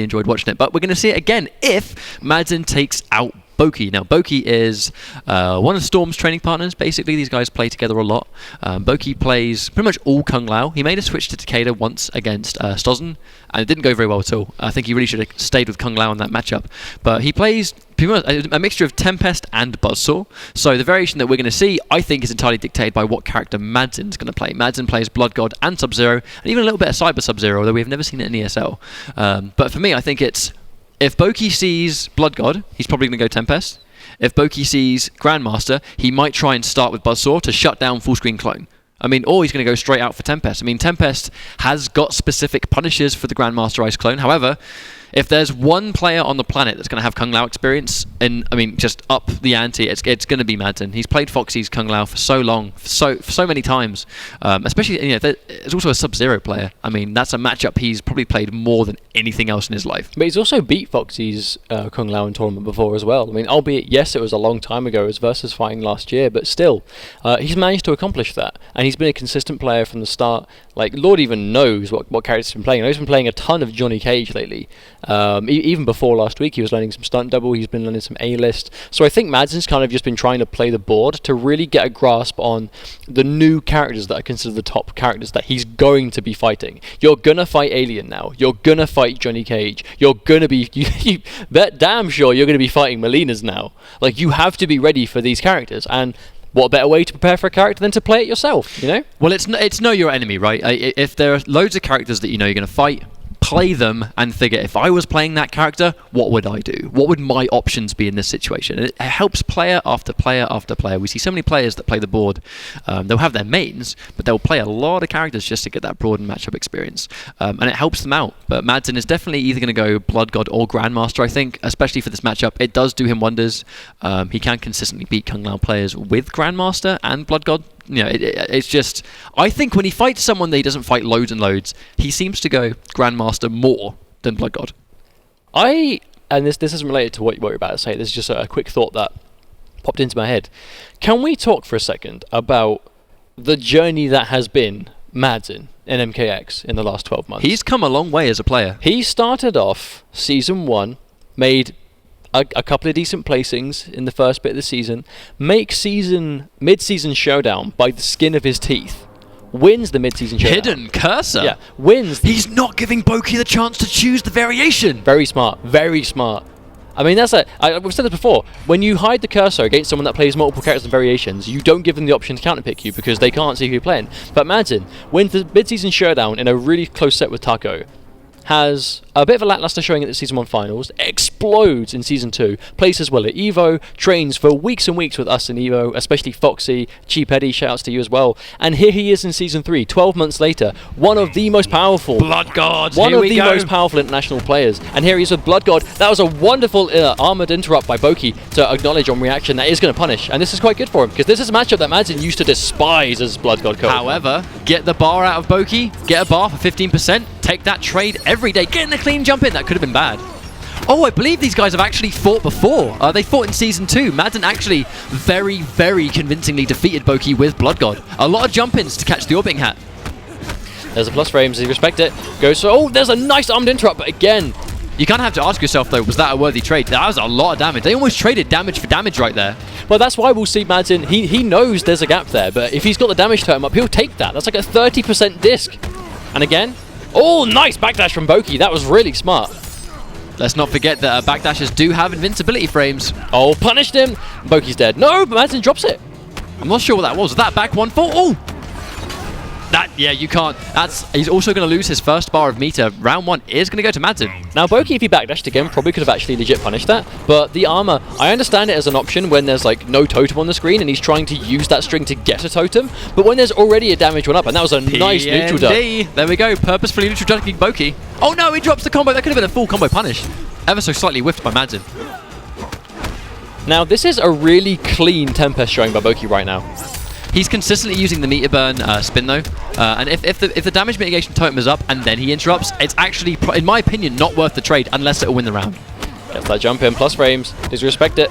enjoyed watching it. But we're going to see it again if Madzin takes out Boki. Now, Boki is one of Storm's training partners. Basically, these guys play together a lot. Boki plays pretty much all Kung Lao. He made a switch to Takeda once against Stozen, and it didn't go very well at all. I think he really should have stayed with Kung Lao in that matchup. But he plays pretty much a mixture of Tempest and Buzzsaw. So the variation that we're going to see, I think, is entirely dictated by what character Madzin's going to play. Madzin plays Blood God and Sub-Zero, and even a little bit of Cyber Sub-Zero, although we've never seen it in ESL. But for me, I think it's... If Boki sees Blood God, he's probably going to go Tempest. If Boki sees Grandmaster, he might try and start with Buzzsaw to shut down full screen clone. I mean, or he's going to go straight out for Tempest. I mean, Tempest has got specific punishes for the Grandmaster Ice clone. However, if there's one player on the planet that's going to have Kung Lao experience, and I mean, just up the ante, it's going to be Madzin. He's played Foxy's Kung Lao for so long, for so many times. Especially, there's also a Sub-Zero player. I mean, that's a matchup he's probably played more than anything else in his life. But he's also beat Foxy's Kung Lao in tournament before as well. I mean, albeit, yes, it was a long time ago. It was versus fighting last year, but still, he's managed to accomplish that. And he's been a consistent player from the start. Like, Lord even knows what characters he's been playing. I know he's been playing a ton of Johnny Cage lately. Even before last week, he was learning some stunt double. He's been learning some A-list. So I think Madzin's kind of just been trying to play the board to really get a grasp on the new characters that are considered the top characters that he's going to be fighting. You're gonna fight Alien now. You're gonna fight Johnny Cage. You're gonna be you bet damn sure you're gonna be fighting Molinas now. Like, you have to be ready for these characters. And what better way to prepare for a character than to play it yourself, you know? Well, it's know your enemy, right? If there are loads of characters that you know you're going to fight, play them and figure, if I was playing that character, what would I do? What would my options be in this situation? And it helps player after player after player. We see so many players that play the board. They'll have their mains, but they'll play a lot of characters just to get that broad and matchup experience. And it helps them out. But Madzin is definitely either going to go Blood God or Grandmaster, I think, especially for this matchup. It does do him wonders. He can consistently beat Kung Lao players with Grandmaster and Blood God. You know, it's just... I think when he fights someone that he doesn't fight loads and loads, he seems to go Grandmaster more than Blood God. And this isn't related to what you're about to say. This is just a quick thought that popped into my head. Can we talk for a second about the journey that has been Madzin in MKX in the last 12 months? He's come a long way as a player. He started off Season 1, made a couple of decent placings in the first bit of the season, makes mid-season showdown by the skin of his teeth, wins the mid-season showdown. Hidden cursor. Yeah, wins. He's not giving Boki the chance to choose the variation. Very smart. Very smart. I mean, we've said this before. When you hide the cursor against someone that plays multiple characters and variations, you don't give them the option to counterpick you because they can't see who you're playing. But Madzin wins the mid-season showdown in a really close set with Taco. Has a bit of a lackluster showing at the Season 1 finals, explodes in Season 2, plays as well at EVO, trains for weeks and weeks with us in EVO, especially Foxy, Cheap Eddie, shoutouts to you as well. And here he is in Season 3, 12 months later, one of the most powerful... Blood God, One of the most powerful international players. And here he is with Blood God. That was a wonderful armoured interrupt by Boki to acknowledge on reaction that is going to punish. And this is quite good for him, because this is a matchup that Madzin used to despise as Blood God co. However, get the bar out of Boki, get a bar for 15%, take that trade every day, getting the clean jump in. That could have been bad. Oh, I believe these guys have actually fought before. They fought in Season 2. Madzin actually very, very convincingly defeated Boki with Blood God. A lot of jump-ins to catch the orbiting hat. There's a plus frames, you respect it. Goes for, oh, there's a nice armed interrupt, but again... You kind of have to ask yourself, though, was that a worthy trade? That was a lot of damage. They almost traded damage for damage right there. Well, that's why we'll see Madzin. He knows there's a gap there, but if he's got the damage totem up, he'll take that. That's like a 30% disc. And again... Oh, nice backdash from Boki. That was really smart. Let's not forget that backdashers do have invincibility frames. Oh, punished him. Boki's dead. No, but Madzin drops it. I'm not sure what that was. Was that back 1-4? Oh! Yeah, you can't. He's also going to lose his first bar of meter. Round 1 is going to go to Madzin. Now, Boki, if he backdashed again, probably could have actually legit punished that. But the armor, I understand it as an option when there's like no totem on the screen and he's trying to use that string to get a totem. But when there's already a damage one up, and that was a nice neutral duck. There we go, purposefully neutral ducking Boki. Oh no, he drops the combo. That could have been a full combo punish. Ever so slightly whiffed by Madzin. Now, this is a really clean Tempest showing by Boki right now. He's consistently using the meter burn spin though, and if the damage mitigation totem is up and then he interrupts, it's actually, in my opinion, not worth the trade unless it'll win the round. Gets that jump in, plus frames. Does respect it.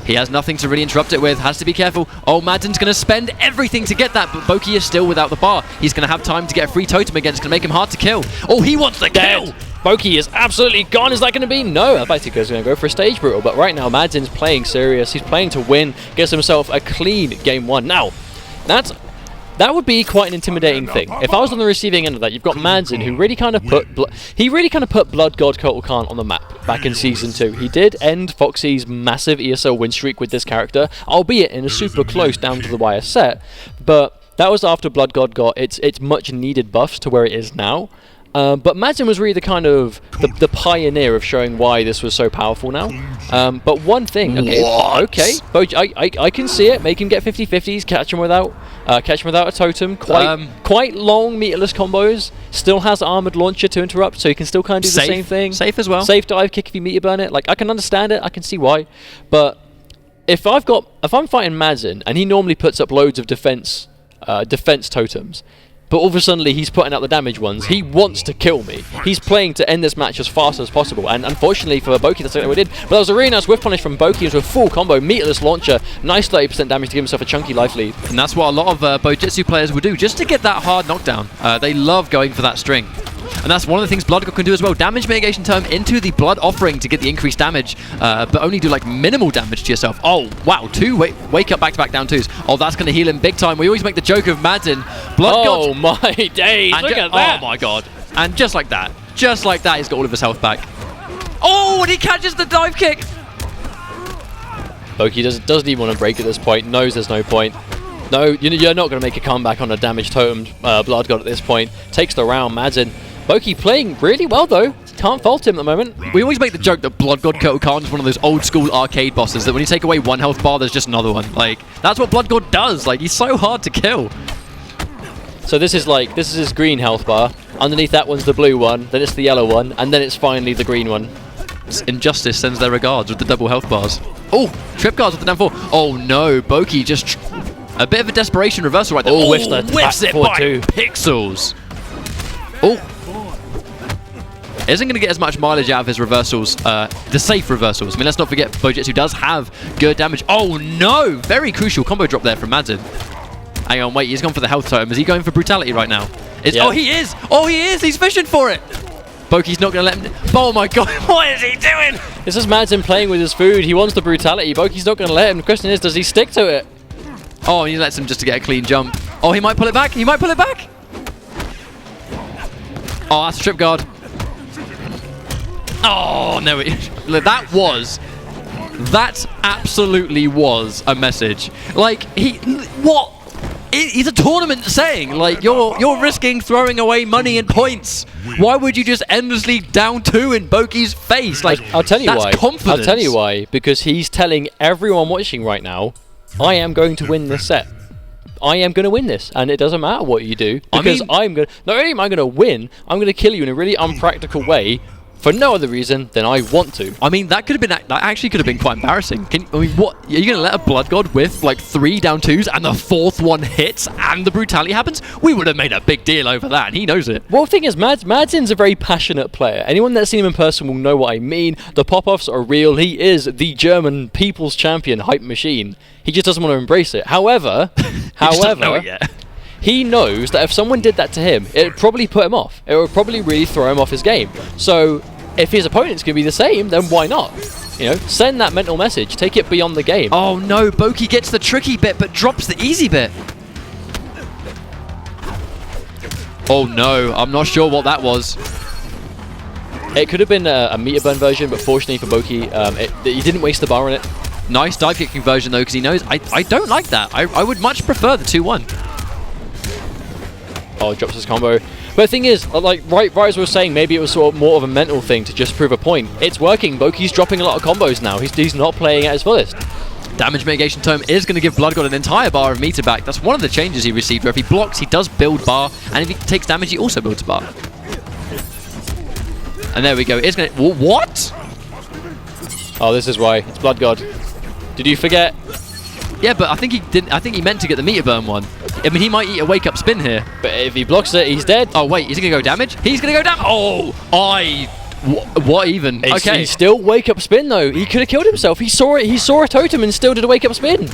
He has nothing to really interrupt it with, has to be careful. Oh, Madzin's going to spend everything to get that, but Boki is still without the bar. He's going to have time to get a free totem again. It's going to make him hard to kill. Oh, he wants the kill! Boki is absolutely gone. Is that going to be? No, I thought he was going to go for a stage brutal, but right now Madzin's playing serious. He's playing to win, gets himself a clean game 1. Now, that would be quite an intimidating thing. If I was on the receiving end of that, you've got Madzin, who really kind of put Blood God Kotal Khan on the map back in Season 2. He did end Foxy's massive ESL win streak with this character, albeit in a super close down to the wire set, but that was after Blood God got its much needed buffs to where it is now. But Madzin was really the kind of the pioneer of showing why this was so powerful now. But one thing, okay, I can see it. Make him get 50-50s, catch him without a totem. Quite long meterless combos. Still has armored launcher to interrupt, so he can still kind of do the same thing. Safe as well. Safe dive kick if you meter burn it. Like, I can understand it. I can see why. But if I'm fighting Madzin and he normally puts up loads of defense totems, but all of a sudden he's putting out the damage ones. He wants to kill me. He's playing to end this match as fast as possible. And unfortunately for Boki, that's what we did. But that was a really nice whiff punish from Boki into a full combo, meterless launcher, nice 30% damage to give himself a chunky life lead. And that's what a lot of Bojutsu players would do, just to get that hard knockdown. They love going for that string. And that's one of the things Blood God can do as well. Damage mitigation term into the Blood Offering to get the increased damage, but only do like minimal damage to yourself. Oh, wow, 2 wake up back-to-back down 2s. Oh, that's going to heal him big time. We always make the joke of Madzin. Blood God. Oh my days, look at that. Oh my god. And just like that, he's got all of his health back. Oh, and he catches the dive kick. Boki doesn't even want to break at this point, knows there's no point. No, you're not going to make a comeback on a damaged totem Blood God at this point. Takes the round, Madzin. Boki playing really well though. Can't fault him at the moment. We always make the joke that Blood God Kotal Khan is one of those old school arcade bosses that when you take away one health bar, there's just another one. Like, that's what Blood God does. Like, he's so hard to kill. So this is his green health bar. Underneath that one's the blue one, then it's the yellow one, and then it's finally the green one. Injustice sends their regards with the double health bars. Oh, trip guards with the down 4. Oh no, Boki just a bit of a desperation reversal right there. Oh, whiffs it by 2 pixels. Oh. Isn't going to get as much mileage out of his reversals, the safe reversals. I mean, let's not forget, Bojutsu does have good damage. Oh no! Very crucial combo drop there from Madzin. Hang on, wait, he's gone for the health totem. Is he going for brutality right now? Yeah. Oh, he is! Oh, he is! He's fishing for it! Boki's not going to let him... Oh my god, what is he doing? This is Madzin playing with his food. He wants the brutality. Boki's not going to let him. The question is, does he stick to it? Oh, he lets him just to get a clean jump. Oh, he might pull it back. He might pull it back. Oh, that's a trip guard. Oh, no. That absolutely was a message. Like, what? He's a tournament saying, like, you're risking throwing away money and points. Why would you just endlessly down 2 in Boki's face? Like, I'll tell you that's why. Confidence. I'll tell you why. Because he's telling everyone watching right now, I am going to win this set. I am going to win this, and it doesn't matter what you do, because not only am I going to win, I'm going to kill you in a really unpractical way for no other reason than I want to. I mean, that actually could have been quite embarrassing. What? Are you going to let a Blood God with like 3 down 2s and the 4th one hits and the brutality happens? We would have made a big deal over that, and he knows it. Well, the thing is, Madzin's a very passionate player. Anyone that's seen him in person will know what I mean. The pop-offs are real. He is the German people's champion hype machine. He just doesn't want to embrace it. However, he knows that if someone did that to him, it would probably put him off. It would probably really throw him off his game. So if his opponent's going to be the same, then why not? You know, send that mental message. Take it beyond the game. Oh no, Boki gets the tricky bit but drops the easy bit. Oh no, I'm not sure what that was. It could have been a meter burn version, but fortunately for Boki, he didn't waste the bar on it. Nice dive kick conversion though, because he knows I don't like that. I would much prefer the 2-1. Oh, drops his combo. But the thing is, like right as we were saying, maybe it was sort of more of a mental thing to just prove a point. It's working. Boki's dropping a lot of combos now. He's not playing at his fullest. Damage mitigation tome is going to give Blood God an entire bar of meter back. That's one of the changes he received, where if he blocks, he does build bar, and if he takes damage, he also builds bar. And there we go. It's going to... What? Oh, this is why. It's Blood God. Did you forget? Yeah, but I think he didn't. I think he meant to get the meter burn one. I mean, he might eat a wake up spin here. But if he blocks it, he's dead. Oh wait, is he gonna go damage? He's gonna go down. Oh, what even? Okay. He still wake up spin though. He could have killed himself. He saw it. He saw a totem and still did a wake up spin.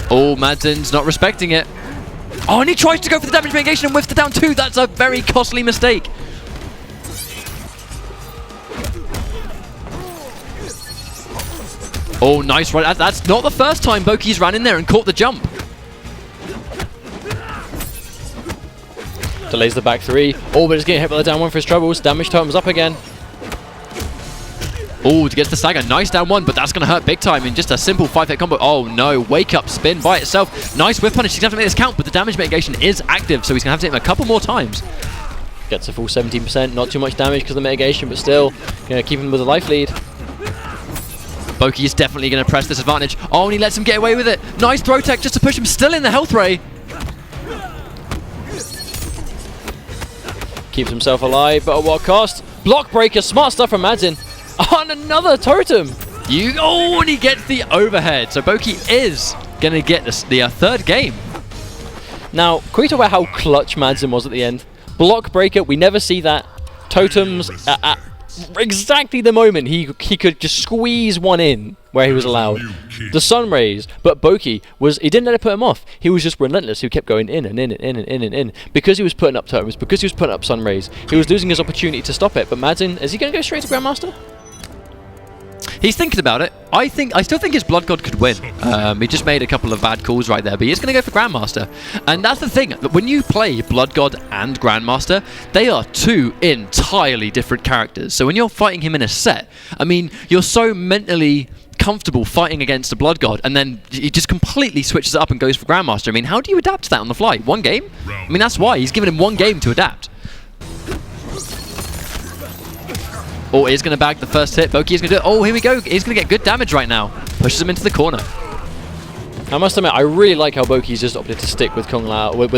Oh, Madzin's not respecting it. Oh, and he tries to go for the damage mitigation and whiffs the down 2. That's a very costly mistake. Oh, nice run. That's not the first time Boki's ran in there and caught the jump. Delays the back 3. Oh, but it's getting hit by the down 1 for his troubles. Damage totem's up again. Oh, to get the stagger. Nice down 1, but that's going to hurt big time in just a simple 5-hit combo. Oh, no. Wake up spin by itself. Nice whiff punish. He's going to have to make this count, but the damage mitigation is active, so he's going to have to hit him a couple more times. Gets a full 17%. Not too much damage because of the mitigation, but still going to keep him with a life lead. Boki is definitely going to press this advantage. Oh, and he lets him get away with it. Nice throw tech just to push him still in the health ray. Keeps himself alive, but at what cost? Block breaker. Smart stuff from Madzin. On another totem. Oh, and he gets the overhead. So Boki is going to get the third game. Now, can we talk about how clutch Madzin was at the end? Block breaker, we never see that. Totems at exactly the moment he could just squeeze one in where he was allowed. The sun rays, but Boki he didn't let it put him off. He was just relentless. He kept going in and in and in and in and in. Because he was putting up totems, because he was putting up sun rays, he was losing his opportunity to stop it. But Madzin, is he going to go straight to Grandmaster? He's thinking about it. I still think his Blood God could win. He just made a couple of bad calls right there, but he is going to go for Grandmaster. And that's the thing. When you play Blood God and Grandmaster, they are two entirely different characters. So when you're fighting him in a set, I mean, you're so mentally comfortable fighting against a Blood God, and then he just completely switches it up and goes for Grandmaster. I mean, how do you adapt to that on the fly? One game? I mean, that's why. He's given him one game to adapt. Oh, he's going to bag the first hit. Boki is going to do it. Oh, here we go. He's going to get good damage right now. Pushes him into the corner. I must admit, I really like how Boki's just opted to stick with Kung Lao, with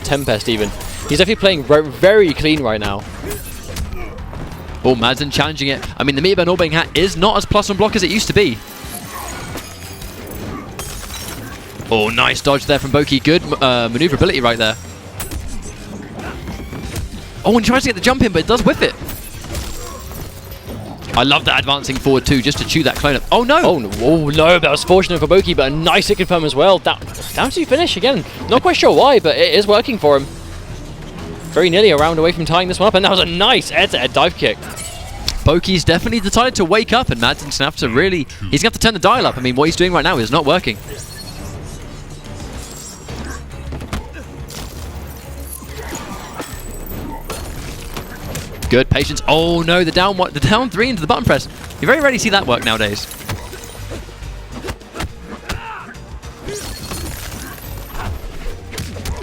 Tempest even. He's definitely playing very clean right now. Oh, Madzin challenging it. I mean, the Meteor Orbing Hat is not as plus one block as it used to be. Oh, nice dodge there from Boki. Good maneuverability right there. Oh, and he tries to get the jump in, but it does whiff it. I love that advancing forward too, just to chew that clone up. Oh no! Oh no, that was fortunate for Boki, but a nice hit confirm as well. Down to finish again. Not quite sure why, but it is working for him. Very nearly a round away from tying this one up, and that was a nice head-to-head dive kick. Boki's definitely decided to wake up, and Madzin's going to have to really... He's going to have to turn the dial up. I mean, what he's doing right now is not working. Good patience. Oh no, the down 3 into the button press. You very rarely see that work nowadays.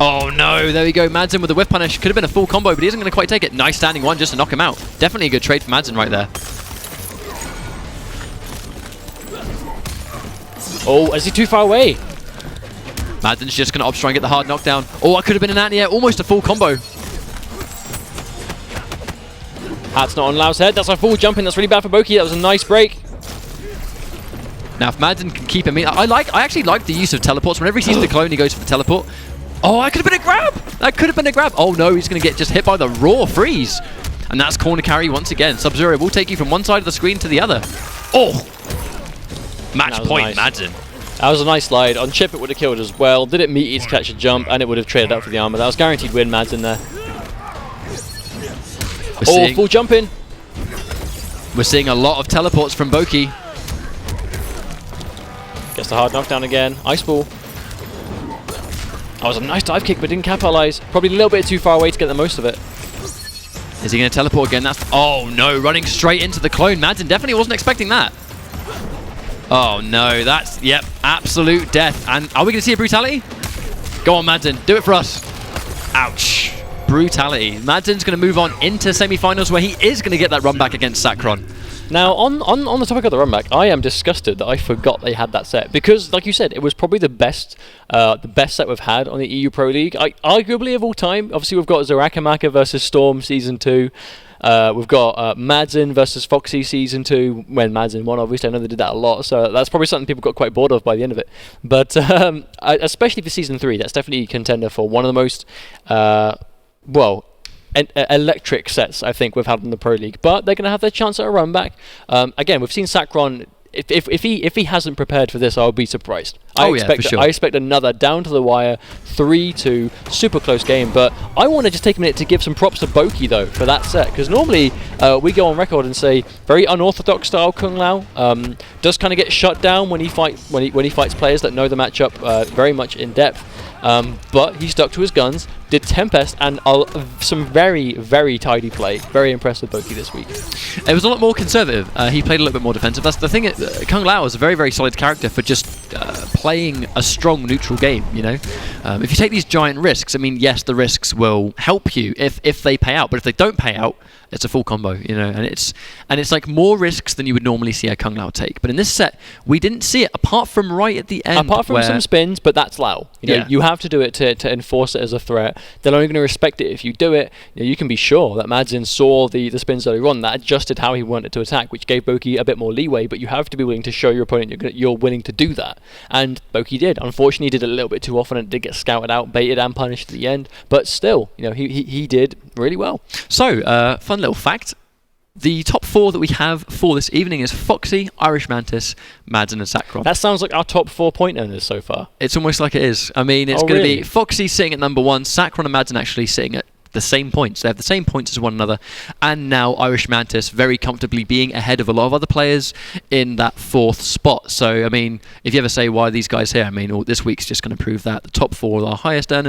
Oh no, there we go. Madzin with the whiff punish. Could have been a full combo, but he isn't going to quite take it. Nice standing one just to knock him out. Definitely a good trade for Madzin right there. Oh, is he too far away? Madzin's just going to opt-try and get the hard knockdown. Oh, that could have been an anti-air. Almost a full combo. Hat's not on Lau's head. That's a full jump in. That's really bad for Boki. That was a nice break. Now, if Madzin can keep him in... I actually like the use of teleports. Whenever he sees the clone, he goes for the teleport. Oh, that could have been a grab! That could have been a grab. Oh no, he's going to get just hit by the raw freeze. And that's corner carry once again. Sub-Zero will take you from one side of the screen to the other. Oh! Match point, nice. Madzin. That was a nice slide. On chip, it would have killed as well. Did it meet it to catch a jump, and it would have traded up for the armor. That was guaranteed win, Madzin there. Full jump in. We're seeing a lot of teleports from Boki. Gets the hard knockdown again. Ice ball. That was a nice dive kick, but didn't capitalize. Probably a little bit too far away to get the most of it. Is he going to teleport again? Oh no, running straight into the clone. Madzin definitely wasn't expecting that. Oh no, that's, yep, absolute death. And are we going to see a brutality? Go on, Madzin, do it for us. Ouch. Brutality. Madzin's going to move on into semi-finals where he is going to get that run back against Sacron. Now, on the topic of the run back, I am disgusted that I forgot they had that set because, like you said, it was probably the best set we've had on the EU Pro League. Arguably of all time. Obviously, we've got Zarakamaka versus Storm Season 2. We've got Madzin versus Foxy Season 2, when Madzin won, obviously. I know they did that a lot, so that's probably something people got quite bored of by the end of it. But especially for Season 3, that's definitely a contender for one of the most, electric sets I think we've had in the Pro League. But they're going to have their chance at a run back. Again, we've seen Sacron. If he hasn't prepared for this, I'll be surprised. For sure. I expect another down to the wire 3-2 super close game. But I want to just take a minute to give some props to Boki though for that set, because normally we go on record and say very unorthodox style Kung Lao does kind of get shut down when he fights players that know the matchup very much in depth. But he stuck to his guns, did Tempest, and some very, very tidy play. Very impressed with Boki this week. It was a lot more conservative. He played a little bit more defensive. That's the thing. Kung Lao is a very, very solid character for just playing a strong neutral game. You know, if you take these giant risks, I mean, yes, the risks will help you if they pay out, but if they don't pay out, it's a full combo, you know, and it's like more risks than you would normally see a Kung Lao take. But in this set, we didn't see it, apart from right at the end. Apart from some spins, but that's Lao. You know, you have to do it to enforce it as a threat. They're only going to respect it if you do it. You can be sure that Madzin saw the spins earlier on, that adjusted how he wanted to attack, which gave Boki a bit more leeway, but you have to be willing to show your opponent you're willing to do that. And Boki did. Unfortunately, he did it a little bit too often and it did get scouted out, baited and punished at the end. But still, you know, he did really well. So, fun little fact. The top 4 that we have for this evening is Foxy, Irish Mantis, Madzin and Sacron. That sounds like our top 4 point earners so far. It's almost like it is. I mean, it's going to be Foxy sitting at number 1, Sacron and Madzin actually sitting at the same points. They have the same points as one another, and now Irish Mantis very comfortably being ahead of a lot of other players in that 4th spot. So, I mean, if you ever say why are these guys here, I mean, this week's just going to prove that the top 4 are our highest earners.